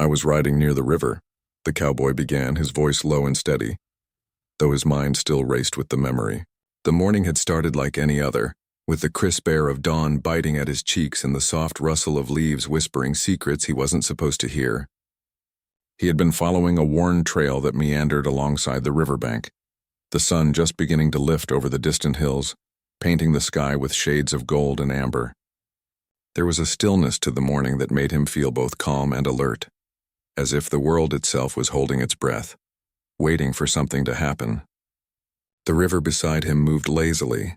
I was riding near the river, the cowboy began, his voice low and steady, though his mind still raced with the memory. The morning had started like any other, with the crisp air of dawn biting at his cheeks and the soft rustle of leaves whispering secrets he wasn't supposed to hear. He had been following a worn trail that meandered alongside the riverbank, the sun just beginning to lift over the distant hills, painting the sky with shades of gold and amber. There was a stillness to the morning that made him feel both calm and alert, as if the world itself was holding its breath, waiting for something to happen. The river beside him moved lazily,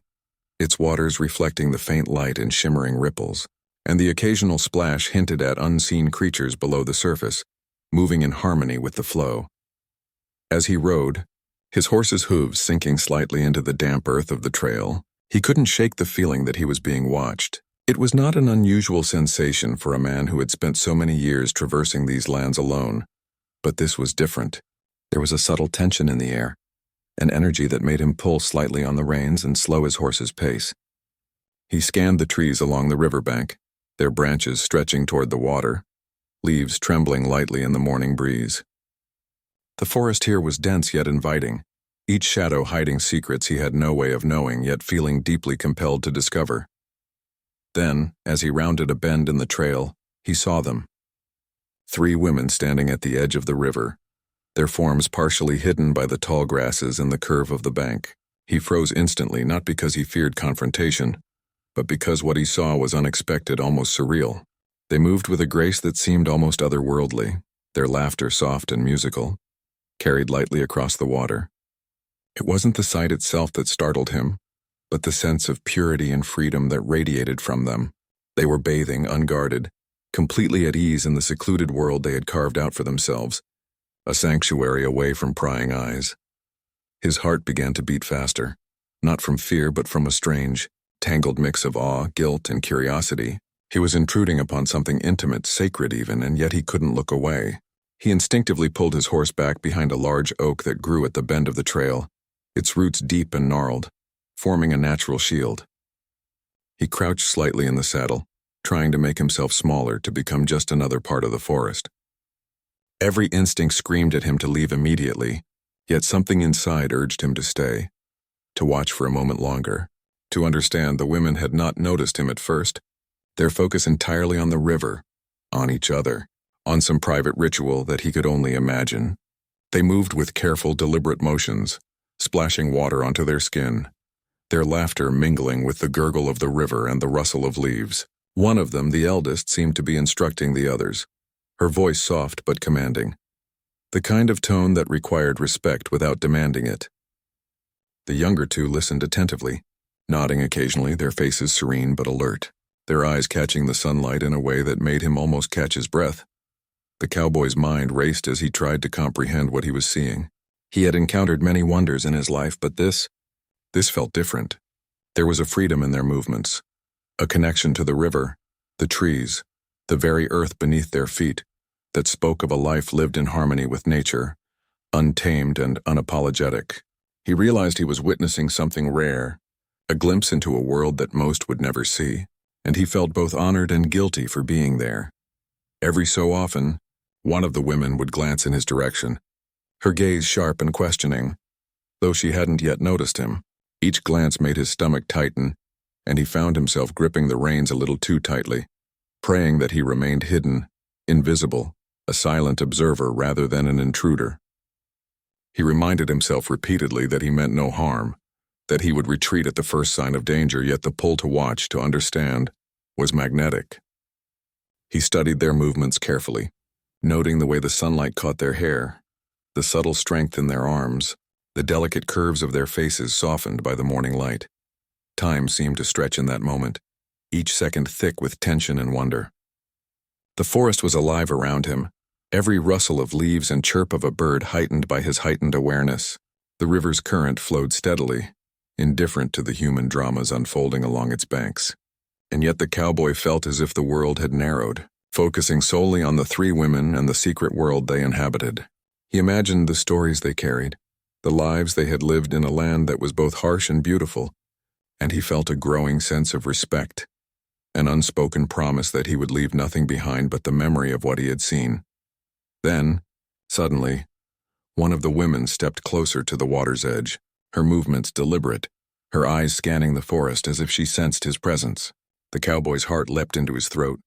its waters reflecting the faint light in shimmering ripples, and the occasional splash hinted at unseen creatures below the surface, moving in harmony with the flow. As he rode, his horse's hooves sinking slightly into the damp earth of the trail, he couldn't shake the feeling that he was being watched. It was not an unusual sensation for a man who had spent so many years traversing these lands alone, but this was different. There was a subtle tension in the air, an energy that made him pull slightly on the reins and slow his horse's pace. He scanned the trees along the riverbank, their branches stretching toward the water, leaves trembling lightly in the morning breeze. The forest here was dense yet inviting, each shadow hiding secrets he had no way of knowing yet feeling deeply compelled to discover. Then, as he rounded a bend in the trail, he saw them. 3 women standing at the edge of the river, their forms partially hidden by the tall grasses and the curve of the bank. He froze instantly, not because he feared confrontation, but because what he saw was unexpected, almost surreal. They moved with a grace that seemed almost otherworldly, their laughter soft and musical, carried lightly across the water. It wasn't the sight itself that startled him, but the sense of purity and freedom that radiated from them. They were bathing, unguarded, completely at ease in the secluded world they had carved out for themselves, a sanctuary away from prying eyes. His heart began to beat faster, not from fear but from a strange, tangled mix of awe, guilt, and curiosity. He was intruding upon something intimate, sacred even, and yet he couldn't look away. He instinctively pulled his horse back behind a large oak that grew at the bend of the trail, its roots deep and gnarled, forming a natural shield. He crouched slightly in the saddle, trying to make himself smaller to become just another part of the forest. Every instinct screamed at him to leave immediately, yet something inside urged him to stay, to watch for a moment longer, to understand the women had not noticed him at first, their focus entirely on the river, on each other, on some private ritual that he could only imagine. They moved with careful, deliberate motions, splashing water onto their skin, their laughter mingling with the gurgle of the river and the rustle of leaves. One of them, the eldest, seemed to be instructing the others, her voice soft but commanding, the kind of tone that required respect without demanding it. The younger 2 listened attentively, nodding occasionally, their faces serene but alert, their eyes catching the sunlight in a way that made him almost catch his breath. The cowboy's mind raced as he tried to comprehend what he was seeing. He had encountered many wonders in his life, but this felt different. There was a freedom in their movements, a connection to the river, the trees, the very earth beneath their feet, that spoke of a life lived in harmony with nature, untamed and unapologetic. He realized he was witnessing something rare, a glimpse into a world that most would never see, and he felt both honored and guilty for being there. Every so often, one of the women would glance in his direction, her gaze sharp and questioning, though she hadn't yet noticed him. Each glance made his stomach tighten, and he found himself gripping the reins a little too tightly, praying that he remained hidden, invisible, a silent observer rather than an intruder. He reminded himself repeatedly that he meant no harm, that he would retreat at the first sign of danger, yet the pull to watch, to understand, was magnetic. He studied their movements carefully, noting the way the sunlight caught their hair, the subtle strength in their arms, the delicate curves of their faces softened by the morning light. Time seemed to stretch in that moment, each second thick with tension and wonder. The forest was alive around him, every rustle of leaves and chirp of a bird heightened by his heightened awareness. The river's current flowed steadily, indifferent to the human dramas unfolding along its banks. And yet the cowboy felt as if the world had narrowed, focusing solely on the 3 women and the secret world they inhabited. He imagined the stories they carried, the lives they had lived in a land that was both harsh and beautiful, and he felt a growing sense of respect, an unspoken promise that he would leave nothing behind but the memory of what he had seen. Then, suddenly, one of the women stepped closer to the water's edge, her movements deliberate, her eyes scanning the forest as if she sensed his presence. The cowboy's heart leapt into his throat.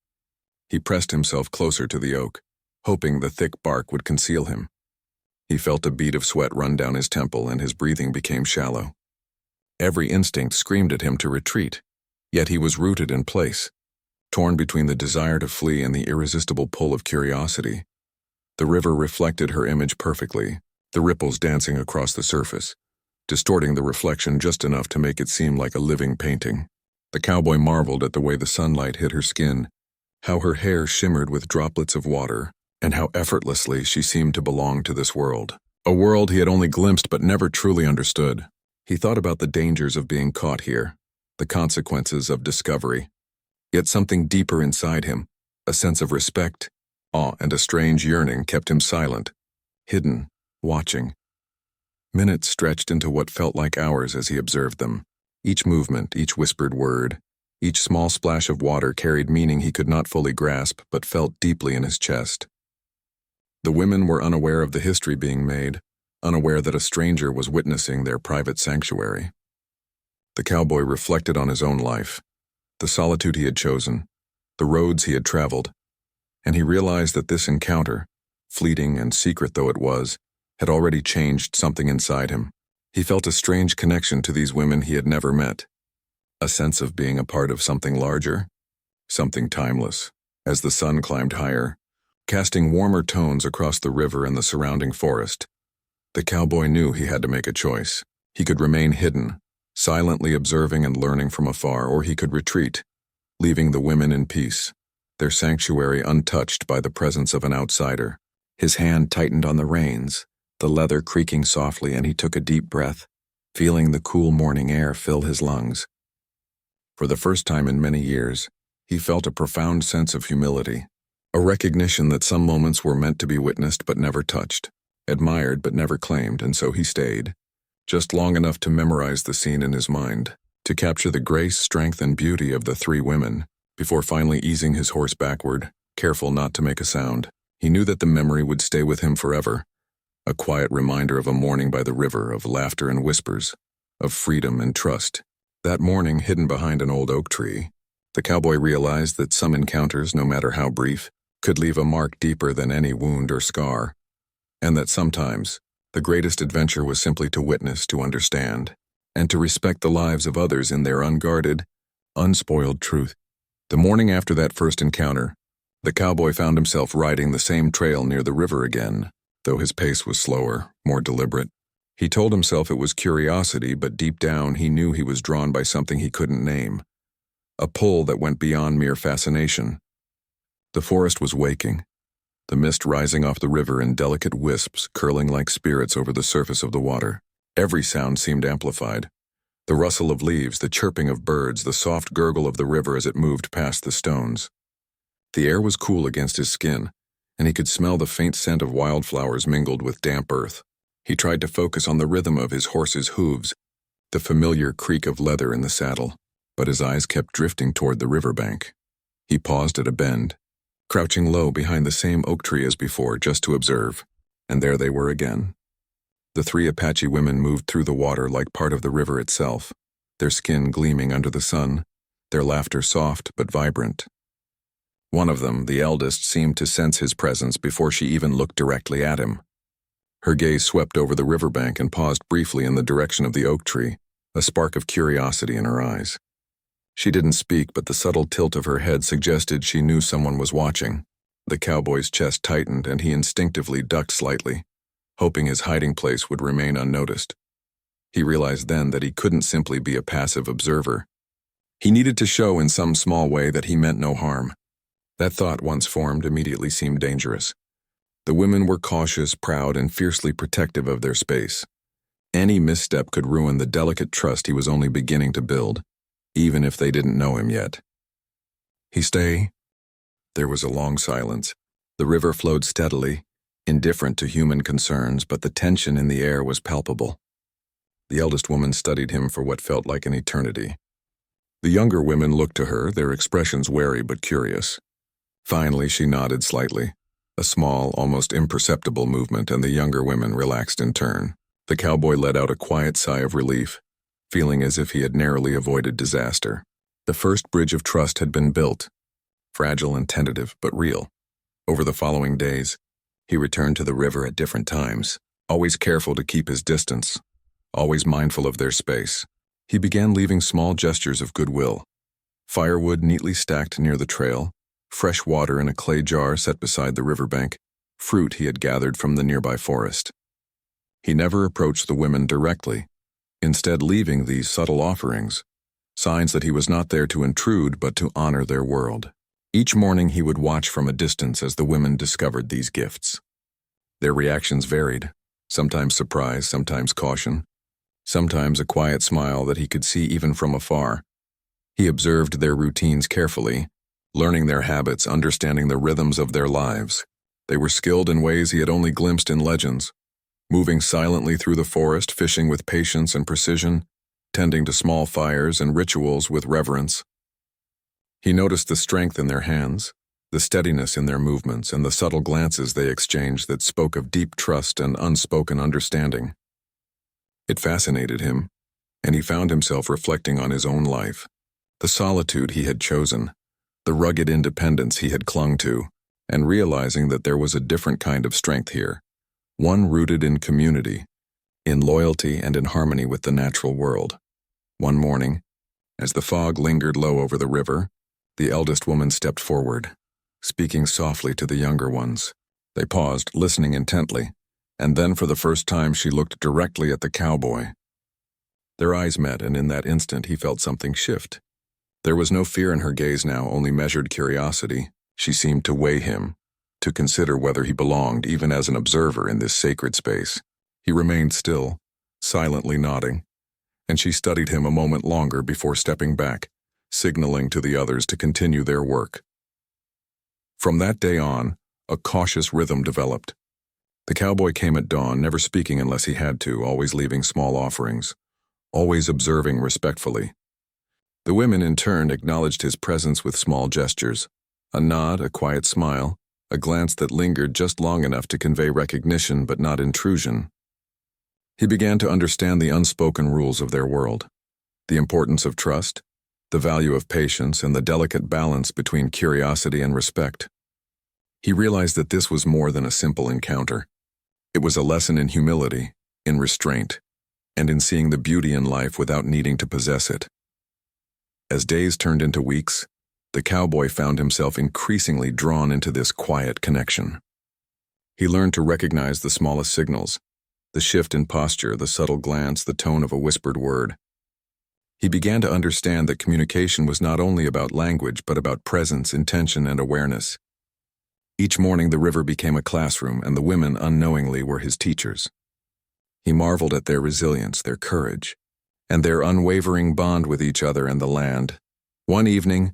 He pressed himself closer to the oak, hoping the thick bark would conceal him. He felt a bead of sweat run down his temple and his breathing became shallow. Every instinct screamed at him to retreat, yet he was rooted in place, torn between the desire to flee and the irresistible pull of curiosity. The river reflected her image perfectly, the ripples dancing across the surface, distorting the reflection just enough to make it seem like a living painting. The cowboy marveled at the way the sunlight hit her skin, how her hair shimmered with droplets of water, and how effortlessly she seemed to belong to this world. A world he had only glimpsed but never truly understood. He thought about the dangers of being caught here, the consequences of discovery. Yet something deeper inside him, a sense of respect, awe, and a strange yearning kept him silent, hidden, watching. Minutes stretched into what felt like hours as he observed them. Each movement, each whispered word, each small splash of water carried meaning he could not fully grasp but felt deeply in his chest. The women were unaware of the history being made, unaware that a stranger was witnessing their private sanctuary. The cowboy reflected on his own life, the solitude he had chosen, the roads he had traveled, and he realized that this encounter, fleeting and secret though it was, had already changed something inside him. He felt a strange connection to these women he had never met, a sense of being a part of something larger, something timeless. As the sun climbed higher, casting warmer tones across the river and the surrounding forest, the cowboy knew he had to make a choice. He could remain hidden, silently observing and learning from afar, or he could retreat, leaving the women in peace, their sanctuary untouched by the presence of an outsider. His hand tightened on the reins, the leather creaking softly, and he took a deep breath, feeling the cool morning air fill his lungs. For the first time in many years, he felt a profound sense of humility, a recognition that some moments were meant to be witnessed but never touched, admired but never claimed, and so he stayed, just long enough to memorize the scene in his mind, to capture the grace, strength, and beauty of the three women, before finally easing his horse backward, careful not to make a sound. He knew that the memory would stay with him forever, a quiet reminder of a morning by the river, of laughter and whispers, of freedom and trust. That morning, hidden behind an old oak tree, the cowboy realized that some encounters, no matter how brief, could leave a mark deeper than any wound or scar, and that sometimes the greatest adventure was simply to witness, to understand, and to respect the lives of others in their unguarded, unspoiled truth. The morning after that first encounter, the cowboy found himself riding the same trail near the river again, though his pace was slower, more deliberate. He told himself it was curiosity, but deep down he knew he was drawn by something he couldn't name, a pull that went beyond mere fascination. The forest was waking, the mist rising off the river in delicate wisps curling like spirits over the surface of the water. Every sound seemed amplified. The rustle of leaves, the chirping of birds, the soft gurgle of the river as it moved past the stones. The air was cool against his skin, and he could smell the faint scent of wildflowers mingled with damp earth. He tried to focus on the rhythm of his horse's hooves, the familiar creak of leather in the saddle, but his eyes kept drifting toward the riverbank. He paused at a bend, crouching low behind the same oak tree as before just to observe, and there they were again. The three Apache women moved through the water like part of the river itself, their skin gleaming under the sun, their laughter soft but vibrant. One of them, the eldest, seemed to sense his presence before she even looked directly at him. Her gaze swept over the riverbank and paused briefly in the direction of the oak tree, a spark of curiosity in her eyes. She didn't speak, but the subtle tilt of her head suggested she knew someone was watching. The cowboy's chest tightened and he instinctively ducked slightly, hoping his hiding place would remain unnoticed. He realized then that he couldn't simply be a passive observer. He needed to show in some small way that he meant no harm. That thought, once formed, immediately seemed dangerous. The women were cautious, proud, and fiercely protective of their space. Any misstep could ruin the delicate trust he was only beginning to build, even if they didn't know him yet. "He stay?" There was a long silence. The river flowed steadily, indifferent to human concerns, but the tension in the air was palpable. The eldest woman studied him for what felt like an eternity. The younger women looked to her, their expressions wary but curious. Finally, she nodded slightly, A small, almost imperceptible movement, and the younger women relaxed in turn. The cowboy let out a quiet sigh of relief, feeling as if he had narrowly avoided disaster. The first bridge of trust had been built, fragile and tentative, but real. Over the following days, he returned to the river at different times, always careful to keep his distance, always mindful of their space. He began leaving small gestures of goodwill. Firewood neatly stacked near the trail, fresh water in a clay jar set beside the riverbank, fruit he had gathered from the nearby forest. He never approached the women directly, instead leaving these subtle offerings, signs that he was not there to intrude but to honor their world. Each morning he would watch from a distance as the women discovered these gifts. Their reactions varied, sometimes surprise, sometimes caution, sometimes a quiet smile that he could see even from afar. He observed their routines carefully, learning their habits, understanding the rhythms of their lives. They were skilled in ways he had only glimpsed in legends, moving silently through the forest, fishing with patience and precision, tending to small fires and rituals with reverence. He noticed the strength in their hands, the steadiness in their movements, and the subtle glances they exchanged that spoke of deep trust and unspoken understanding. It fascinated him, and he found himself reflecting on his own life, the solitude he had chosen, the rugged independence he had clung to, and realizing that there was a different kind of strength here, one rooted in community, in loyalty and in harmony with the natural world. One morning, as the fog lingered low over the river, the eldest woman stepped forward, speaking softly to the younger ones. They paused, listening intently, and then for the first time she looked directly at the cowboy. Their eyes met, and in that instant he felt something shift. There was no fear in her gaze now, only measured curiosity. She seemed to weigh him, to consider whether he belonged even as an observer in this sacred space. He remained still, silently nodding, and she studied him a moment longer before stepping back, signaling to the others to continue their work. From that day on, a cautious rhythm developed. The cowboy came at dawn, never speaking unless he had to, always leaving small offerings, always observing respectfully. The women in turn acknowledged his presence with small gestures, a nod, a quiet smile, a glance that lingered just long enough to convey recognition but not intrusion. He began to understand the unspoken rules of their world, the importance of trust, the value of patience, and the delicate balance between curiosity and respect. He realized that this was more than a simple encounter. It was a lesson in humility, in restraint, and in seeing the beauty in life without needing to possess it. As days turned into weeks, the cowboy found himself increasingly drawn into this quiet connection. He learned to recognize the smallest signals, the shift in posture, the subtle glance, the tone of a whispered word. He began to understand that communication was not only about language but about presence, intention, and awareness. Each morning the river became a classroom, and the women unknowingly were his teachers. He marveled at their resilience, their courage, and their unwavering bond with each other and the land. One evening,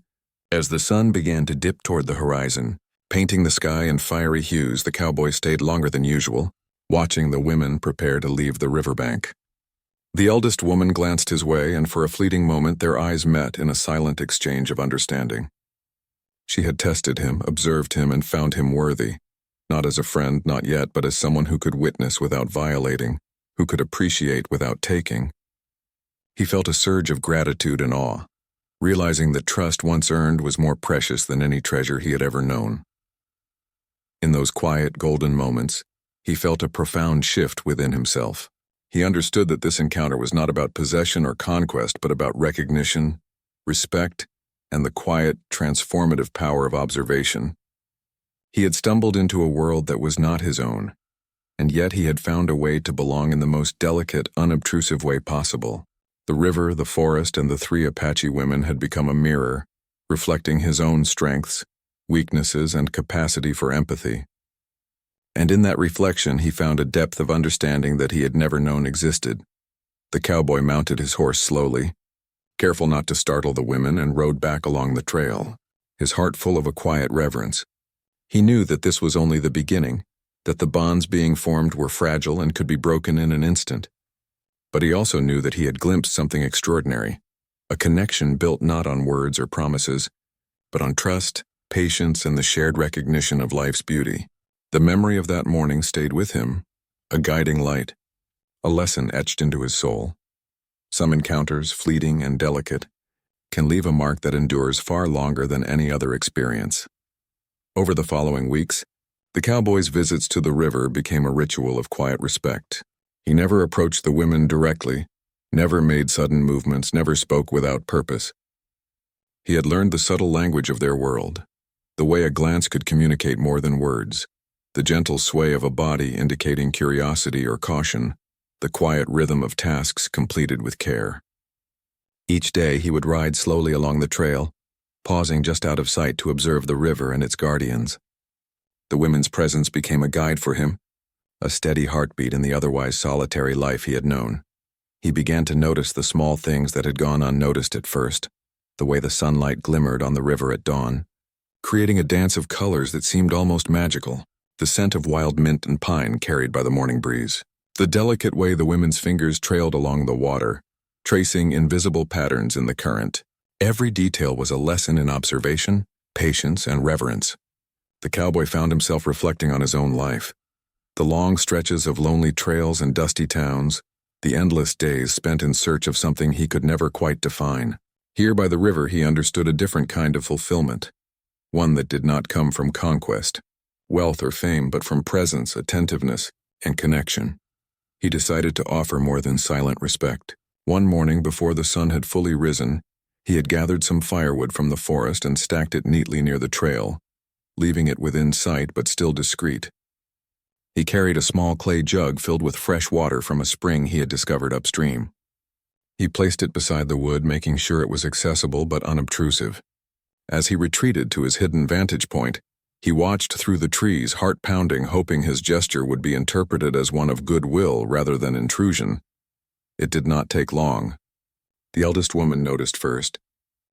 as the sun began to dip toward the horizon, painting the sky in fiery hues, the cowboy stayed longer than usual, watching the women prepare to leave the riverbank. The eldest woman glanced his way, and for a fleeting moment their eyes met in a silent exchange of understanding. She had tested him, observed him, and found him worthy, not as a friend, not yet, but as someone who could witness without violating, who could appreciate without taking. He felt a surge of gratitude and awe, realizing that trust once earned was more precious than any treasure he had ever known. In those quiet, golden moments, he felt a profound shift within himself. He understood that this encounter was not about possession or conquest, but about recognition, respect, and the quiet, transformative power of observation. He had stumbled into a world that was not his own, and yet he had found a way to belong in the most delicate, unobtrusive way possible. The river, the forest, and the three Apache women had become a mirror, reflecting his own strengths, weaknesses, and capacity for empathy. And in that reflection he found a depth of understanding that he had never known existed. The cowboy mounted his horse slowly, careful not to startle the women, and rode back along the trail, his heart full of a quiet reverence. He knew that this was only the beginning, that the bonds being formed were fragile and could be broken in an instant. But he also knew that he had glimpsed something extraordinary, a connection built not on words or promises, but on trust, patience, and the shared recognition of life's beauty. The memory of that morning stayed with him, a guiding light, a lesson etched into his soul. Some encounters, fleeting and delicate, can leave a mark that endures far longer than any other experience. Over the following weeks, the cowboy's visits to the river became a ritual of quiet respect. He never approached the women directly, never made sudden movements, never spoke without purpose. He had learned the subtle language of their world, the way a glance could communicate more than words, the gentle sway of a body indicating curiosity or caution, the quiet rhythm of tasks completed with care. Each day he would ride slowly along the trail, pausing just out of sight to observe the river and its guardians. The women's presence became a guide for him, a steady heartbeat in the otherwise solitary life he had known. He began to notice the small things that had gone unnoticed at first, the way the sunlight glimmered on the river at dawn, creating a dance of colors that seemed almost magical, the scent of wild mint and pine carried by the morning breeze, the delicate way the women's fingers trailed along the water, tracing invisible patterns in the current. Every detail was a lesson in observation, patience, and reverence. The cowboy found himself reflecting on his own life. The long stretches of lonely trails and dusty towns, the endless days spent in search of something he could never quite define. Here by the river he understood a different kind of fulfillment, one that did not come from conquest, wealth or fame, but from presence, attentiveness, and connection. He decided to offer more than silent respect. One morning before the sun had fully risen, he had gathered some firewood from the forest and stacked it neatly near the trail, leaving it within sight but still discreet. He carried a small clay jug filled with fresh water from a spring he had discovered upstream. He placed it beside the wood, making sure it was accessible but unobtrusive. As he retreated to his hidden vantage point, he watched through the trees, heart pounding, hoping his gesture would be interpreted as one of goodwill rather than intrusion. It did not take long. The eldest woman noticed first.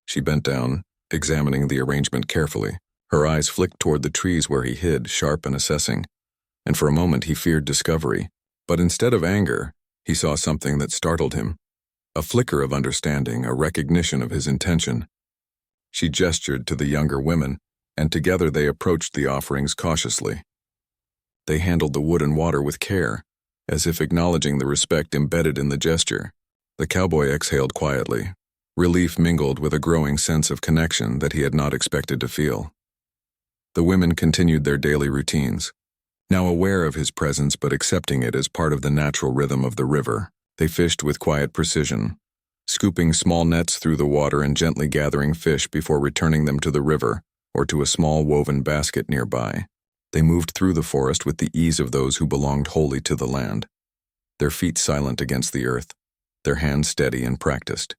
She bent down, examining the arrangement carefully. Her eyes flicked toward the trees where he hid, sharp and assessing. And for a moment he feared discovery. But instead of anger, he saw something that startled him. A flicker of understanding, a recognition of his intention. She gestured to the younger women, and together they approached the offerings cautiously. They handled the wood and water with care, as if acknowledging the respect embedded in the gesture. The cowboy exhaled quietly, relief mingled with a growing sense of connection that he had not expected to feel. The women continued their daily routines, now aware of his presence but accepting it as part of the natural rhythm of the river. They fished with quiet precision, scooping small nets through the water and gently gathering fish before returning them to the river or to a small woven basket nearby. They moved through the forest with the ease of those who belonged wholly to the land, their feet silent against the earth, their hands steady and practiced.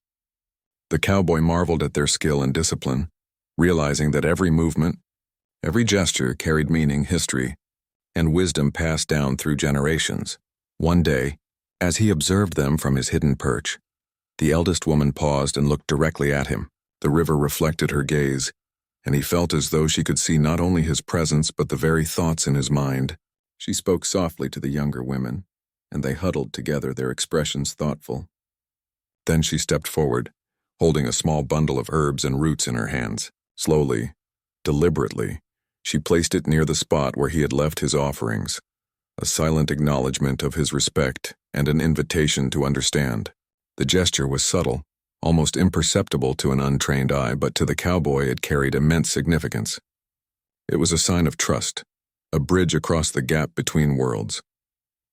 The cowboy marveled at their skill and discipline, realizing that every movement, every gesture carried meaning, history, and wisdom passed down through generations. One day, as he observed them from his hidden perch, the eldest woman paused and looked directly at him. The river reflected her gaze, and he felt as though she could see not only his presence but the very thoughts in his mind. She spoke softly to the younger women, and they huddled together, their expressions thoughtful. Then she stepped forward, holding a small bundle of herbs and roots in her hands. Slowly, deliberately, she placed it near the spot where he had left his offerings, a silent acknowledgement of his respect and an invitation to understand. The gesture was subtle, almost imperceptible to an untrained eye, but to the cowboy it carried immense significance. It was a sign of trust, a bridge across the gap between worlds.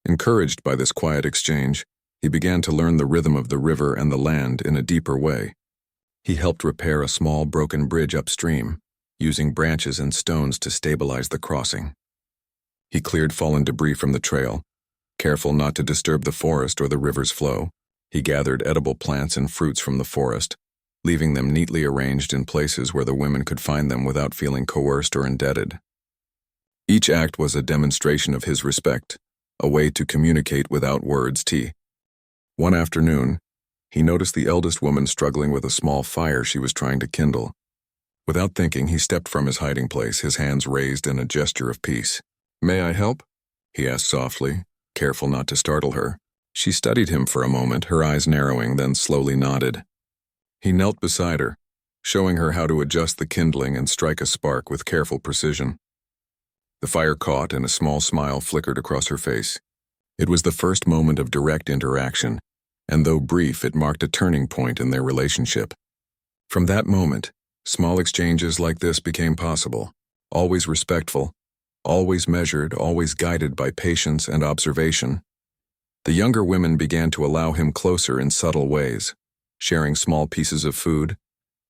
Encouraged by this quiet exchange, he began to learn the rhythm of the river and the land in a deeper way. He helped repair a small broken bridge upstream, using branches and stones to stabilize the crossing. He cleared fallen debris from the trail, careful not to disturb the forest or the river's flow. He gathered edible plants and fruits from the forest, leaving them neatly arranged in places where the women could find them without feeling coerced or indebted. Each act was a demonstration of his respect, a way to communicate without words. One afternoon, he noticed the eldest woman struggling with a small fire she was trying to kindle. Without thinking, he stepped from his hiding place, his hands raised in a gesture of peace. "May I help?" he asked softly, careful not to startle her. She studied him for a moment, her eyes narrowing, then slowly nodded. He knelt beside her, showing her how to adjust the kindling and strike a spark with careful precision. The fire caught and a small smile flickered across her face. It was the first moment of direct interaction, and though brief, it marked a turning point in their relationship. From that moment, small exchanges like this became possible, always respectful, always measured, always guided by patience and observation. The younger women began to allow him closer in subtle ways, sharing small pieces of food,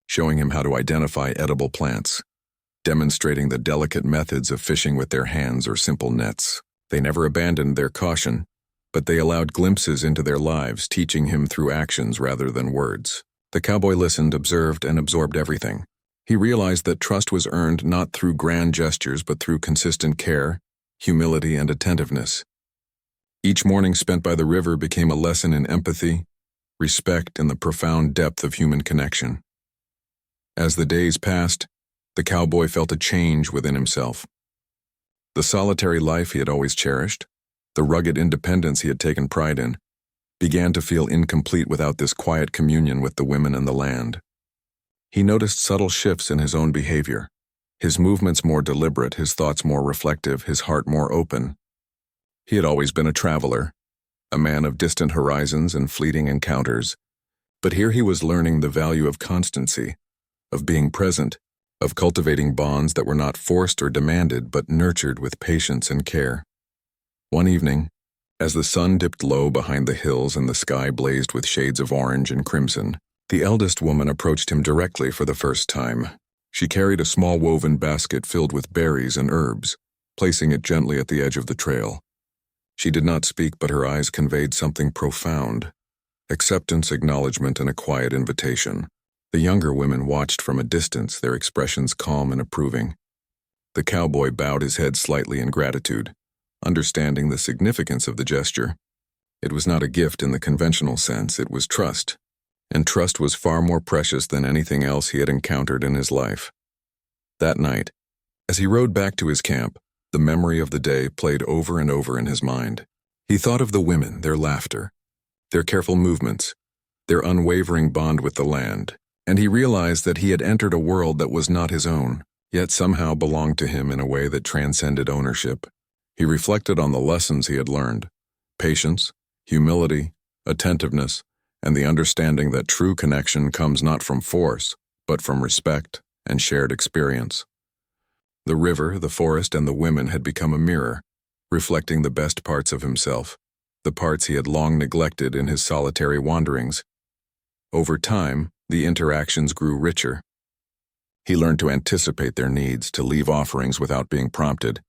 showing him how to identify edible plants, demonstrating the delicate methods of fishing with their hands or simple nets. They never abandoned their caution, but they allowed glimpses into their lives, teaching him through actions rather than words. The cowboy listened, observed, and absorbed everything. He realized that trust was earned not through grand gestures but through consistent care, humility, and attentiveness. Each morning spent by the river became a lesson in empathy, respect, and the profound depth of human connection. As the days passed, the cowboy felt a change within himself. The solitary life he had always cherished, the rugged independence he had taken pride in, began to feel incomplete without this quiet communion with the women and the land. He noticed subtle shifts in his own behavior, his movements more deliberate, his thoughts more reflective, his heart more open. He had always been a traveler, a man of distant horizons and fleeting encounters, but here he was learning the value of constancy, of being present, of cultivating bonds that were not forced or demanded but nurtured with patience and care. One evening, as the sun dipped low behind the hills and the sky blazed with shades of orange and crimson, the eldest woman approached him directly for the first time. She carried a small woven basket filled with berries and herbs, placing it gently at the edge of the trail. She did not speak, but her eyes conveyed something profound: acceptance, acknowledgement, and a quiet invitation. The younger women watched from a distance, their expressions calm and approving. The cowboy bowed his head slightly in gratitude, understanding the significance of the gesture. It was not a gift in the conventional sense, it was trust, and trust was far more precious than anything else he had encountered in his life. That night, as he rode back to his camp, the memory of the day played over and over in his mind. He thought of the women, their laughter, their careful movements, their unwavering bond with the land, and he realized that he had entered a world that was not his own, yet somehow belonged to him in a way that transcended ownership. He reflected on the lessons he had learned: patience, humility, attentiveness, and the understanding that true connection comes not from force, but from respect and shared experience. The river, the forest, and the women had become a mirror, reflecting the best parts of himself, the parts he had long neglected in his solitary wanderings. Over time, the interactions grew richer. He learned to anticipate their needs, to leave offerings without being prompted,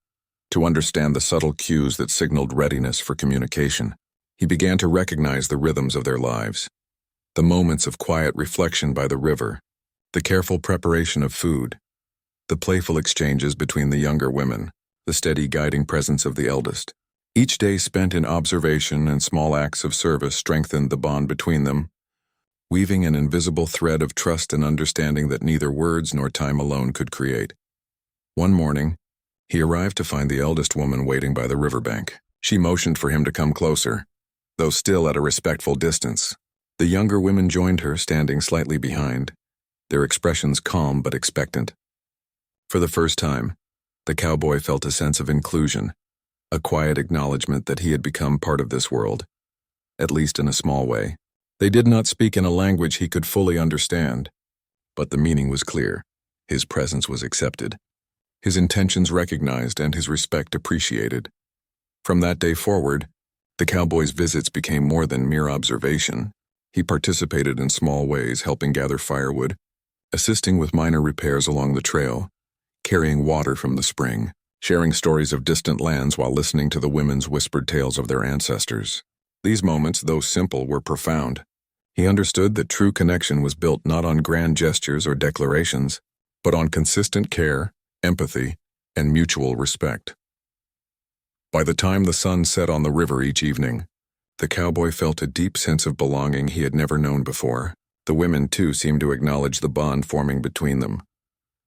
to understand the subtle cues that signaled readiness for communication. He began to recognize the rhythms of their lives: the moments of quiet reflection by the river, the careful preparation of food, the playful exchanges between the younger women, the steady guiding presence of the eldest. Each day spent in observation and small acts of service strengthened the bond between them, weaving an invisible thread of trust and understanding that neither words nor time alone could create. One morning, he arrived to find the eldest woman waiting by the riverbank. She motioned for him to come closer, though still at a respectful distance. The younger women joined her, standing slightly behind, their expressions calm but expectant. For the first time, the cowboy felt a sense of inclusion, a quiet acknowledgement that he had become part of this world, at least in a small way. They did not speak in a language he could fully understand, but the meaning was clear. His presence was accepted, his intentions recognized, and his respect appreciated. From that day forward, the cowboy's visits became more than mere observation. He participated in small ways, helping gather firewood, assisting with minor repairs along the trail, carrying water from the spring, sharing stories of distant lands while listening to the women's whispered tales of their ancestors. These moments, though simple, were profound. He understood that true connection was built not on grand gestures or declarations, but on consistent care, empathy, and mutual respect. By the time the sun set on the river each evening, the cowboy felt a deep sense of belonging he had never known before. The women, too, seemed to acknowledge the bond forming between them,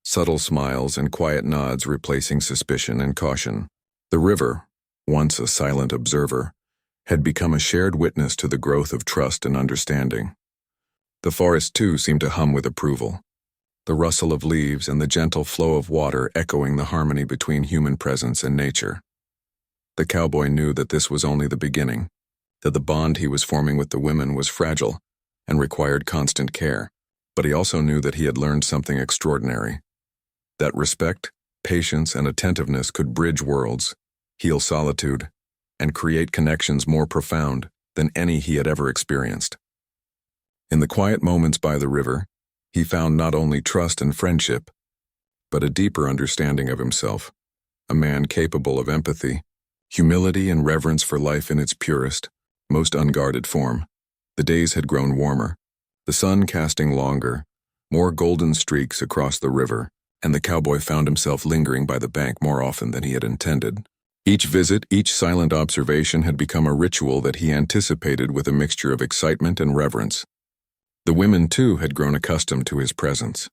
subtle smiles and quiet nods replacing suspicion and caution. The river, once a silent observer, had become a shared witness to the growth of trust and understanding. The forest, too, seemed to hum with approval. the rustle of leaves and the gentle flow of water echoing the harmony between human presence and nature. The cowboy knew that this was only the beginning, that the bond he was forming with the women was fragile and required constant care, but he also knew that he had learned something extraordinary, that respect, patience, and attentiveness could bridge worlds, heal solitude, and create connections more profound than any he had ever experienced. In the quiet moments by the river, he found not only trust and friendship, but a deeper understanding of himself, a man capable of empathy, humility, and reverence for life in its purest, most unguarded form. The days had grown warmer, the sun casting longer, more golden streaks across the river, and the cowboy found himself lingering by the bank more often than he had intended. Each visit, each silent observation had become a ritual that he anticipated with a mixture of excitement and reverence. The women, too, had grown accustomed to his presence.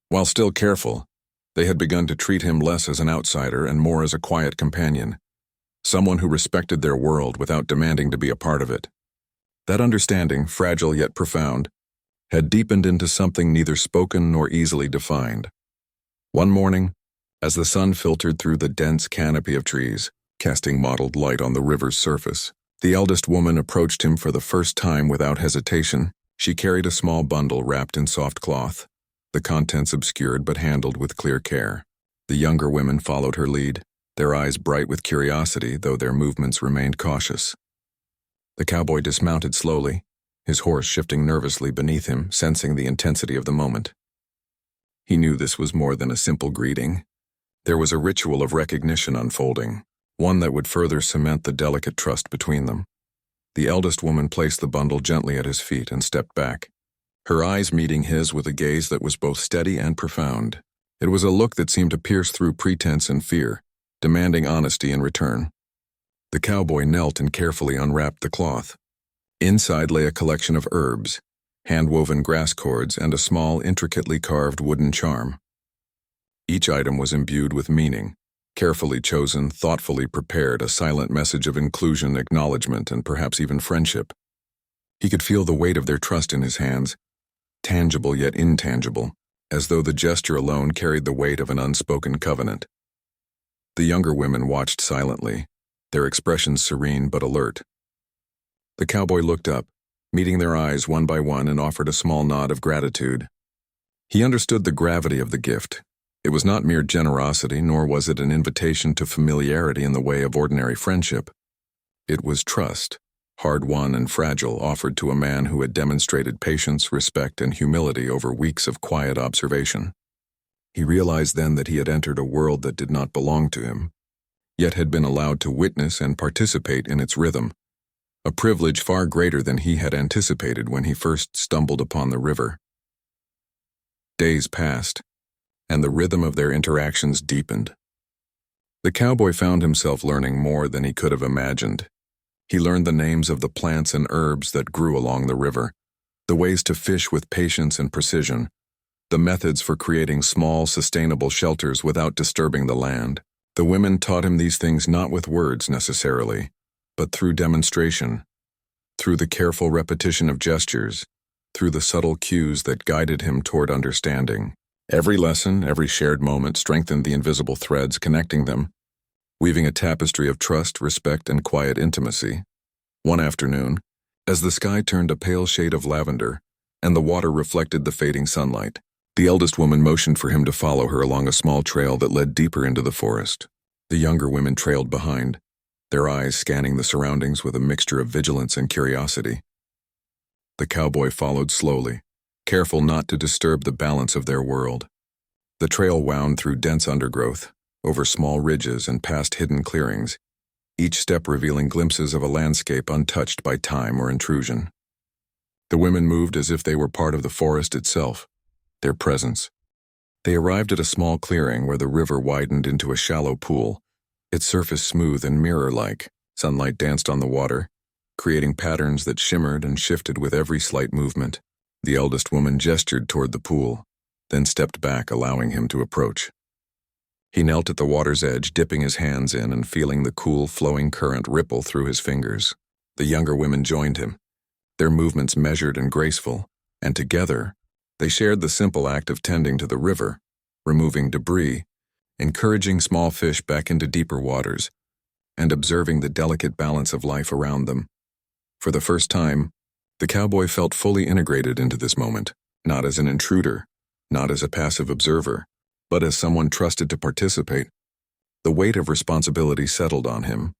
While still careful, they had begun to treat him less as an outsider and more as a quiet companion, someone who respected their world without demanding to be a part of it. That understanding, fragile yet profound, had deepened into something neither spoken nor easily defined. One morning, as the sun filtered through the dense canopy of trees, casting mottled light on the river's surface, the eldest woman approached him for the first time without hesitation. She carried a small bundle wrapped in soft cloth, the contents obscured but handled with clear care. The younger women followed her lead, their eyes bright with curiosity, though their movements remained cautious. The cowboy dismounted slowly, his horse shifting nervously beneath him, sensing the intensity of the moment. He knew this was more than a simple greeting. There was a ritual of recognition unfolding, one that would further cement the delicate trust between them. The eldest woman placed the bundle gently at his feet and stepped back, her eyes meeting his with a gaze that was both steady and profound. It was a look that seemed to pierce through pretense and fear, demanding honesty in return. The cowboy knelt and carefully unwrapped the cloth. Inside lay a collection of herbs, hand-woven grass cords, and a small, intricately carved wooden charm. Each item was imbued with meaning, carefully chosen, thoughtfully prepared, a silent message of inclusion, acknowledgement, and perhaps even friendship. He could feel the weight of their trust in his hands, tangible yet intangible, as though the gesture alone carried the weight of an unspoken covenant. The younger women watched silently, their expressions serene but alert. The cowboy looked up, meeting their eyes one by one, and offered a small nod of gratitude. He understood the gravity of the gift. It was not mere generosity, nor was it an invitation to familiarity in the way of ordinary friendship. It was trust, hard-won and fragile, offered to a man who had demonstrated patience, respect, and humility over weeks of quiet observation. He realized then that he had entered a world that did not belong to him, yet had been allowed to witness and participate in its rhythm, a privilege far greater than he had anticipated when he first stumbled upon the river. Days passed, and the rhythm of their interactions deepened. The cowboy found himself learning more than he could have imagined. He learned the names of the plants and herbs that grew along the river, the ways to fish with patience and precision, the methods for creating small, sustainable shelters without disturbing the land. The women taught him these things not with words necessarily, but through demonstration, through the careful repetition of gestures, through the subtle cues that guided him toward understanding. Every lesson, every shared moment strengthened the invisible threads connecting them, weaving a tapestry of trust, respect, and quiet intimacy. One afternoon, as the sky turned a pale shade of lavender and the water reflected the fading sunlight, the eldest woman motioned for him to follow her along a small trail that led deeper into the forest. The younger women trailed behind, their eyes scanning the surroundings with a mixture of vigilance and curiosity. The cowboy followed slowly, careful not to disturb the balance of their world. The trail wound through dense undergrowth, over small ridges and past hidden clearings, each step revealing glimpses of a landscape untouched by time or intrusion. The women moved as if they were part of the forest itself, their presence. They arrived at a small clearing where the river widened into a shallow pool, its surface smooth and mirror-like. Sunlight danced on the water, creating patterns that shimmered and shifted with every slight movement. The eldest woman gestured toward the pool, then stepped back, allowing him to approach. He knelt at the water's edge, dipping his hands in and feeling the cool, flowing current ripple through his fingers. The younger women joined him, their movements measured and graceful, and together, They shared the simple act of tending to the river, removing debris, encouraging small fish back into deeper waters, and observing the delicate balance of life around them. For the first time, the cowboy felt fully integrated into this moment, not as an intruder, not as a passive observer, but as someone trusted to participate. The weight of responsibility settled on him,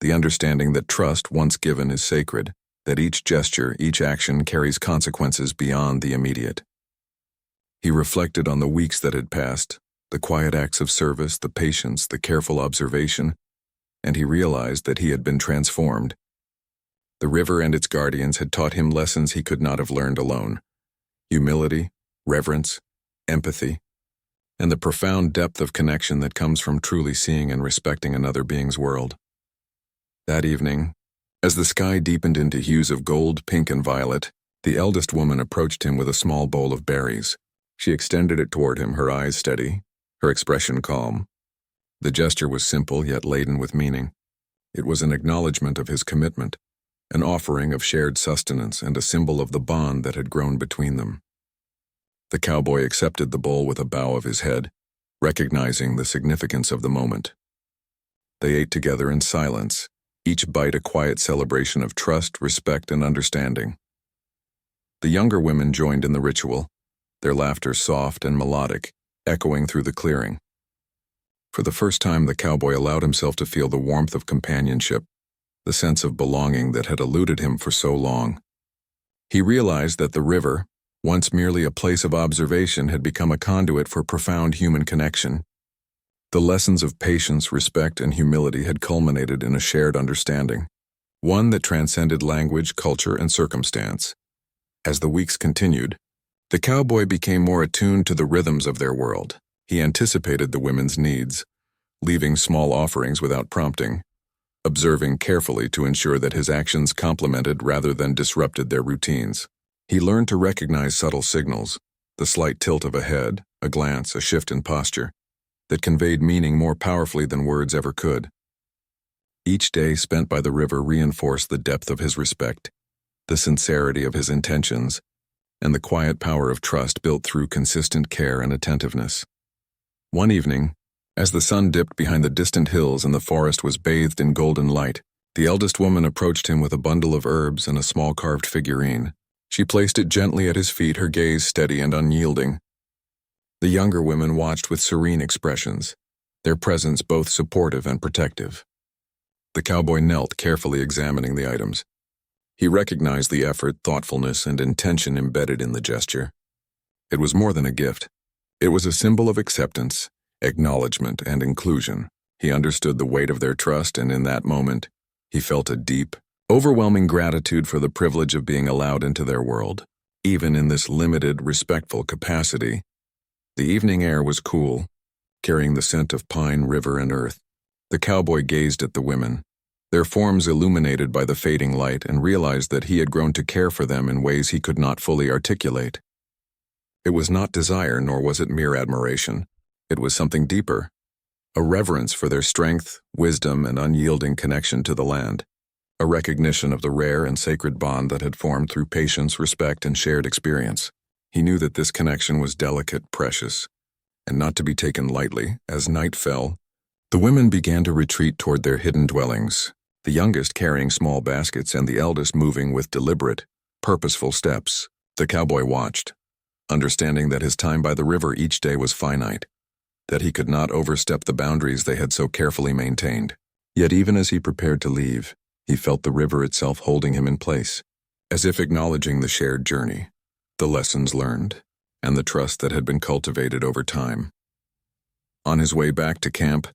the understanding that trust once given is sacred, that each gesture, each action carries consequences beyond the immediate. He reflected on the weeks that had passed, the quiet acts of service, the patience, the careful observation, and he realized that he had been transformed. The river and its guardians had taught him lessons he could not have learned alone: humility, reverence, empathy, and the profound depth of connection that comes from truly seeing and respecting another being's world. That evening, as the sky deepened into hues of gold, pink, and violet, the eldest woman approached him with a small bowl of berries. She extended it toward him, her eyes steady, her expression calm. The gesture was simple yet laden with meaning. It was an acknowledgement of his commitment, an offering of shared sustenance, and a symbol of the bond that had grown between them. The cowboy accepted the bowl with a bow of his head, recognizing the significance of the moment. They ate together in silence, each bite a quiet celebration of trust, respect, and understanding. The younger women joined in the ritual, their laughter soft and melodic, echoing through the clearing. For the first time, the cowboy allowed himself to feel the warmth of companionship, the sense of belonging that had eluded him for so long. He realized that the river, once merely a place of observation, had become a conduit for profound human connection. The lessons of patience, respect, and humility had culminated in a shared understanding, one that transcended language, culture, and circumstance. As the weeks continued, the cowboy became more attuned to the rhythms of their world. He anticipated the women's needs, leaving small offerings without prompting, observing carefully to ensure that his actions complemented rather than disrupted their routines. He learned to recognize subtle signals, the slight tilt of a head, a glance, a shift in posture, that conveyed meaning more powerfully than words ever could. Each day spent by the river reinforced the depth of his respect, the sincerity of his intentions, and the quiet power of trust built through consistent care and attentiveness. One evening, as the sun dipped behind the distant hills and the forest was bathed in golden light, the eldest woman approached him with a bundle of herbs and a small carved figurine. She placed it gently at his feet, her gaze steady and unyielding. The younger women watched with serene expressions, their presence both supportive and protective. The cowboy knelt, carefully examining the items. He recognized the effort, thoughtfulness, and intention embedded in the gesture. It was more than a gift. It was a symbol of acceptance, acknowledgement, and inclusion. He understood the weight of their trust, and in that moment, he felt a deep, overwhelming gratitude for the privilege of being allowed into their world, even in this limited, respectful capacity. The evening air was cool, carrying the scent of pine, river, and earth. The cowboy gazed at the women, their forms illuminated by the fading light, and realized that he had grown to care for them in ways he could not fully articulate. It was not desire, nor was it mere admiration. It was something deeper, a reverence for their strength, wisdom, and unyielding connection to the land, a recognition of the rare and sacred bond that had formed through patience, respect, and shared experience. He knew that this connection was delicate, precious, and not to be taken lightly. As night fell, the women began to retreat toward their hidden dwellings, the youngest carrying small baskets and the eldest moving with deliberate, purposeful steps. The cowboy watched, understanding that his time by the river each day was finite, that he could not overstep the boundaries they had so carefully maintained. Yet even as he prepared to leave, he felt the river itself holding him in place, as if acknowledging the shared journey, the lessons learned, and the trust that had been cultivated over time. On his way back to camp,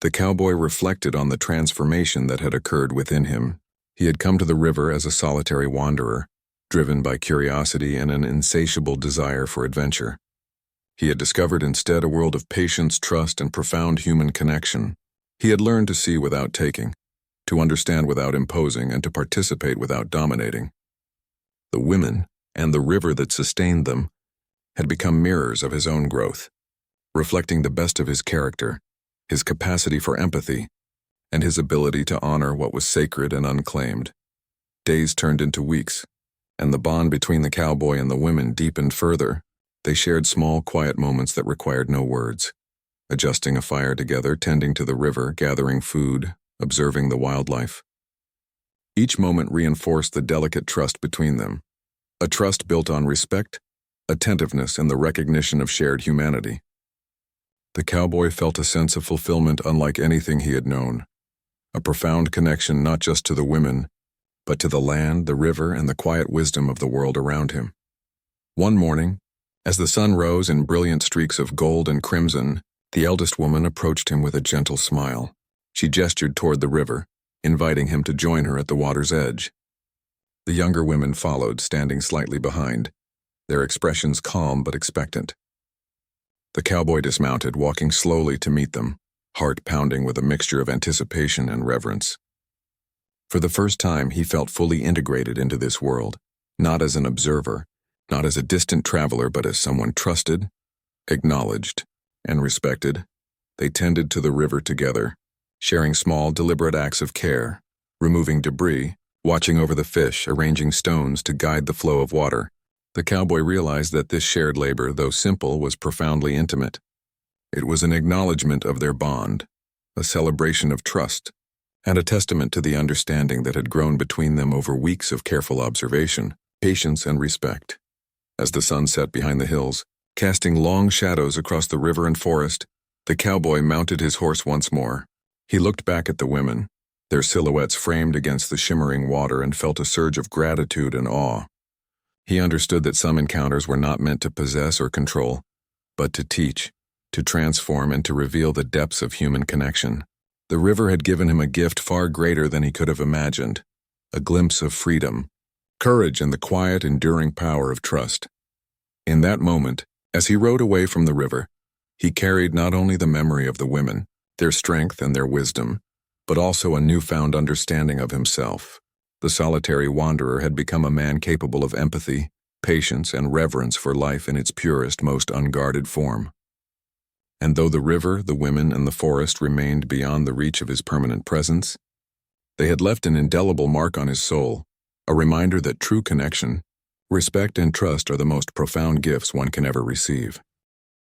the cowboy reflected on the transformation that had occurred within him. He had come to the river as a solitary wanderer, driven by curiosity and an insatiable desire for adventure. He had discovered instead a world of patience, trust, and profound human connection. He had learned to see without taking, to understand without imposing, and to participate without dominating. The women, and the river that sustained them, had become mirrors of his own growth, reflecting the best of his character, his capacity for empathy, and his ability to honor what was sacred and unclaimed. Days turned into weeks, and the bond between the cowboy and the women deepened further. They shared small, quiet moments that required no words, adjusting a fire together, tending to the river, gathering food, observing the wildlife. Each moment reinforced the delicate trust between them, a trust built on respect, attentiveness, and the recognition of shared humanity. The cowboy felt a sense of fulfillment unlike anything he had known, a profound connection not just to the women, but to the land, the river, and the quiet wisdom of the world around him. One morning, as the sun rose in brilliant streaks of gold and crimson, the eldest woman approached him with a gentle smile. She gestured toward the river, inviting him to join her at the water's edge. The younger women followed, standing slightly behind, their expressions calm but expectant. The cowboy dismounted, walking slowly to meet them, heart pounding with a mixture of anticipation and reverence. For the first time, he felt fully integrated into this world, not as an observer, not as a distant traveler, but as someone trusted, acknowledged, and respected. They tended to the river together, sharing small, deliberate acts of care, removing debris, watching over the fish, arranging stones to guide the flow of water. The cowboy realized that this shared labor, though simple, was profoundly intimate. It was an acknowledgement of their bond, a celebration of trust, and a testament to the understanding that had grown between them over weeks of careful observation, patience, and respect. As the sun set behind the hills, casting long shadows across the river and forest, the cowboy mounted his horse once more. He looked back at the women, their silhouettes framed against the shimmering water, and felt a surge of gratitude and awe. He understood that some encounters were not meant to possess or control, but to teach, to transform, and to reveal the depths of human connection. The river had given him a gift far greater than he could have imagined, a glimpse of freedom, courage, and the quiet, enduring power of trust. In that moment, as he rode away from the river, he carried not only the memory of the women, their strength and their wisdom, but also a newfound understanding of himself. The solitary wanderer had become a man capable of empathy, patience, and reverence for life in its purest, most unguarded form. And though the river, the women, and the forest remained beyond the reach of his permanent presence, they had left an indelible mark on his soul, a reminder that true connection, respect, and trust are the most profound gifts one can ever receive.